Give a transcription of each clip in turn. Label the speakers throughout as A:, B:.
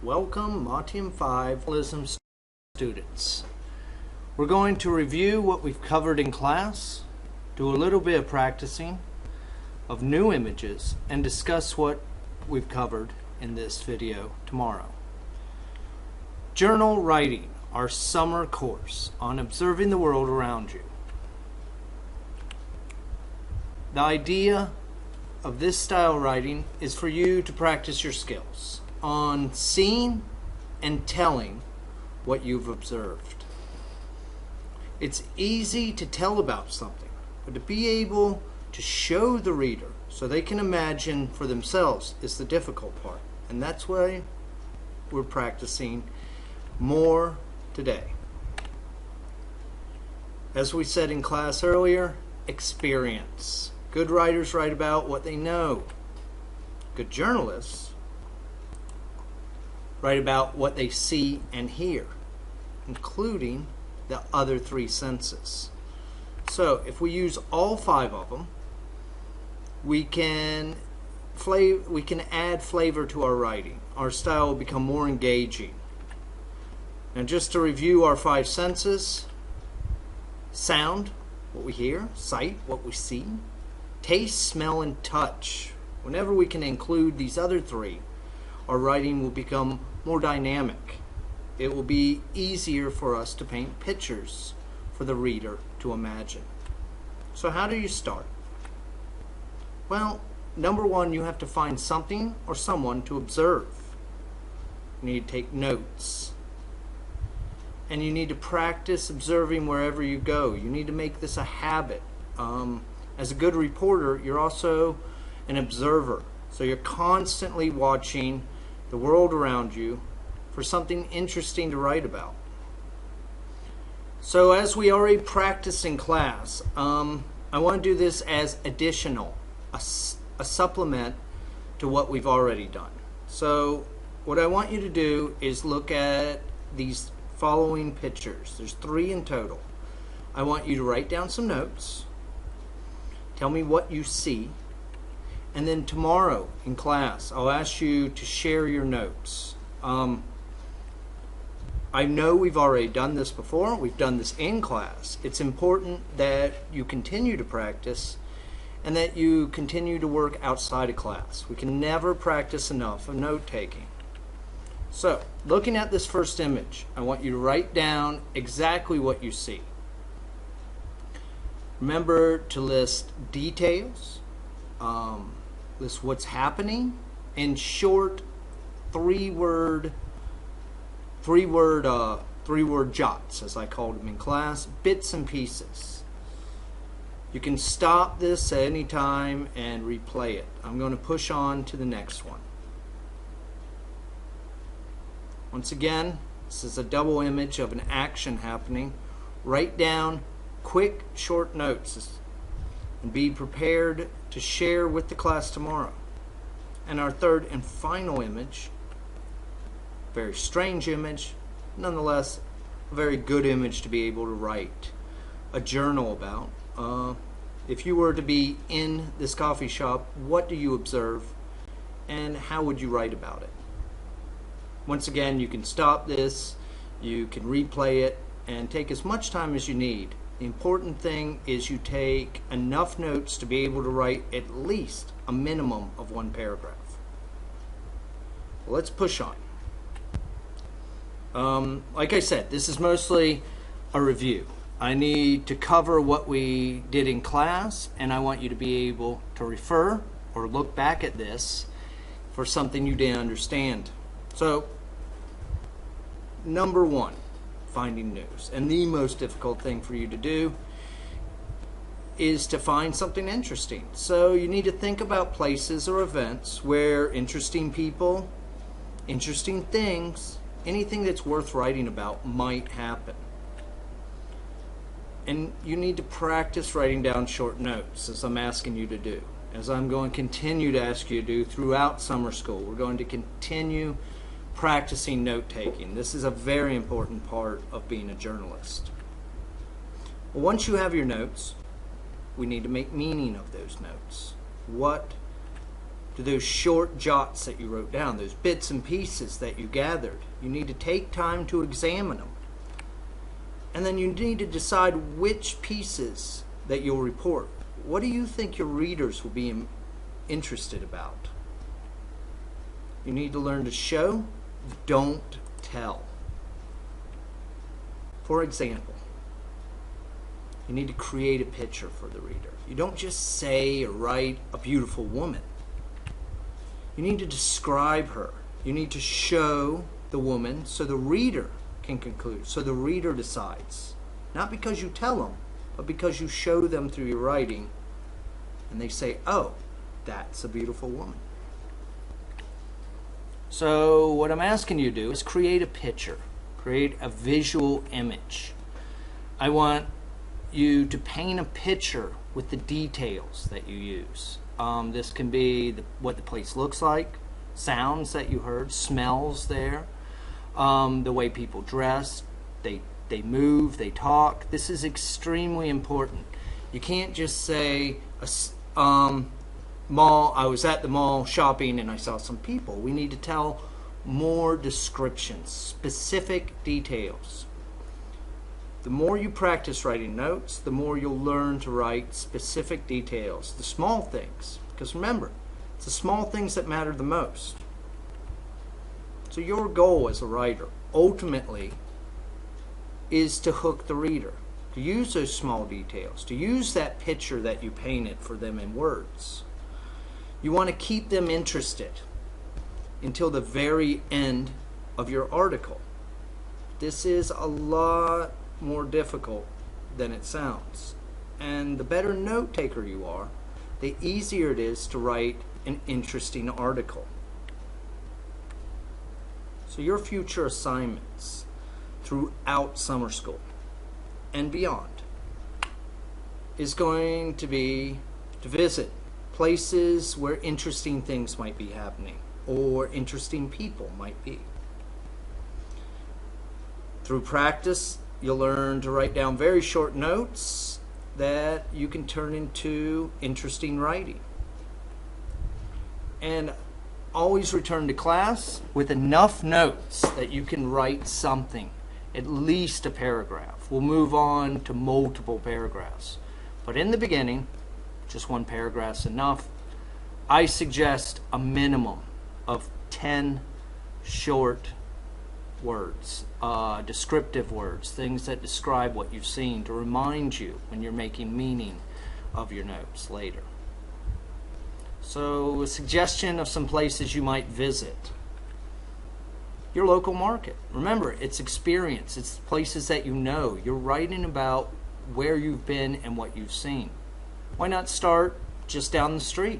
A: Welcome Motium 5 journalism students. We're going to review what we've covered in class, do a little bit of practicing of new images, and discuss what we've covered in this video tomorrow. Journal writing, our summer course on observing the world around you. The idea of this style writing is for you to practice your skills on seeing and telling what you've observed. It's easy to tell about something, but to be able to show the reader so they can imagine for themselves is the difficult part. And that's why we're practicing more today. As we said in class earlier, experience. Good writers write about what they know. Good journalists write about what they see and hear, including the other three senses. So if we use all five of them, we can add flavor to our writing. Our style will become more engaging. Now just to review our five senses: sound, what we hear; sight, what we see; taste, smell, and touch. Whenever we can include these other three, our writing will become more dynamic. It will be easier for us to paint pictures for the reader to imagine. So how do you start? Well, number one, you have to find something or someone to observe. You need to take notes. And you need to practice observing wherever you go. You need to make this a habit. As a good reporter, you're also an observer. So you're constantly watching the world around you for something interesting to write about. So as we already practiced in class, I want to do this as additional, a supplement to what we've already done. So what I want you to do is look at these following pictures. There's 3 in total. I want you to write down some notes. Tell me what you see. And then tomorrow in class, I'll ask you to share your notes. I know we've already done this before. We've done this in class. It's important that you continue to practice and that you continue to work outside of class. We can never practice enough of note-taking. So, looking at this first image, I want you to write down exactly what you see. Remember to list details, list what's happening in short three-word jots, as I called them in class, bits and pieces. You can stop this at any time and replay it. I'm going to push on to the next one. Once again, this is a double image of an action happening. Write down quick, short notes and be prepared to share with the class tomorrow. And our third and final image, very strange image, nonetheless a very good image to be able to write a journal about. If you were to be in this coffee shop, what do you observe and how would you write about it? Once again, you can stop this, you can replay it, and take as much time as you need. The important thing is you take enough notes to be able to write at least a minimum of 1 paragraph. Well, let's push on. Like I said, this is mostly a review. I need to cover what we did in class, and I want you to be able to refer or look back at this for something you didn't understand. So, number one, finding news. And the most difficult thing for you to do is to find something interesting. So you need to think about places or events where interesting people, interesting things, anything that's worth writing about might happen. And you need to practice writing down short notes, as I'm asking you to do, as I'm going to continue to ask you to do throughout summer school. We're going to continue practicing note-taking. This is a very important part of being a journalist. Well, once you have your notes, we need to make meaning of those notes. What to those short jots that you wrote down, those bits and pieces that you gathered. You need to take time to examine them. And then you need to decide which pieces that you'll report. What do you think your readers will be interested about? You need to learn to show, don't tell. For example, you need to create a picture for the reader. You don't just say or write a beautiful woman. You need to describe her. You need to show the woman so the reader can conclude, so the reader decides. Not because you tell them, but because you show them through your writing and they say, oh, that's a beautiful woman. So what I'm asking you to do is create a picture, create a visual image. I want you to paint a picture with the details that you use. This can be what the place looks like, sounds that you heard, smells there, the way people dress, they move, they talk. This is extremely important. You can't just say, mall, I was at the mall shopping and I saw some people. We need to tell more descriptions, specific details. The more you practice writing notes, the more you'll learn to write specific details, the small things. Because remember, it's the small things that matter the most. So your goal as a writer, ultimately, is to hook the reader, to use those small details, to use that picture that you painted for them in words. You want to keep them interested until the very end of your article. This is a lot more difficult than it sounds. And the better note taker you are, the easier it is to write an interesting article. So your future assignments throughout summer school and beyond is going to be to visit places where interesting things might be happening or interesting people might be. Through practice, you'll learn to write down very short notes that you can turn into interesting writing. And always return to class with enough notes that you can write something, at least a paragraph. We'll move on to multiple paragraphs. But in the beginning, just one paragraph's enough. I suggest a minimum of 10 short words, descriptive words, things that describe what you've seen to remind you when you're making meaning of your notes later. So a suggestion of some places you might visit. Your local market. Remember, it's experience. It's places that you know. You're writing about where you've been and what you've seen. Why not start just down the street?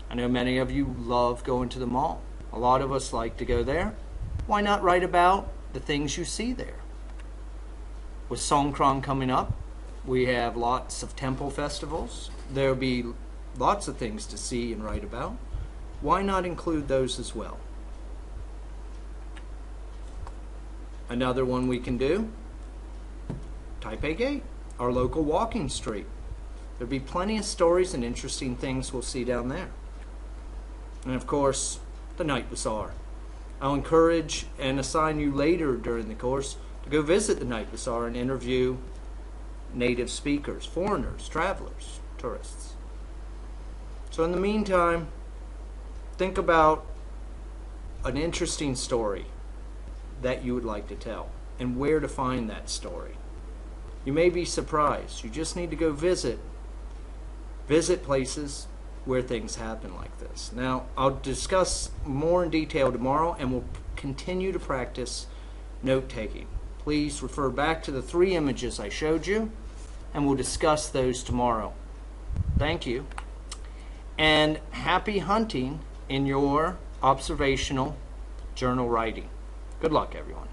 A: I know many of you love going to the mall. A lot of us like to go there. Why not write about the things you see there? With Songkran coming up, we have lots of temple festivals. There'll be lots of things to see and write about. Why not include those as well? Another one we can do, Taipei Gate, our local walking street. There'll be plenty of stories and interesting things we'll see down there. And of course, the Night Bazaar. I'll encourage and assign you later during the course to go visit the Night Bazaar and interview native speakers, foreigners, travelers, tourists. So in the meantime, think about an interesting story that you would like to tell and where to find that story. You may be surprised. You just need to go visit places where things happen like this. Now, I'll discuss more in detail tomorrow, and we'll continue to practice note-taking. Please refer back to the 3 images I showed you, and we'll discuss those tomorrow. Thank you, and happy hunting in your observational journal writing. Good luck, everyone.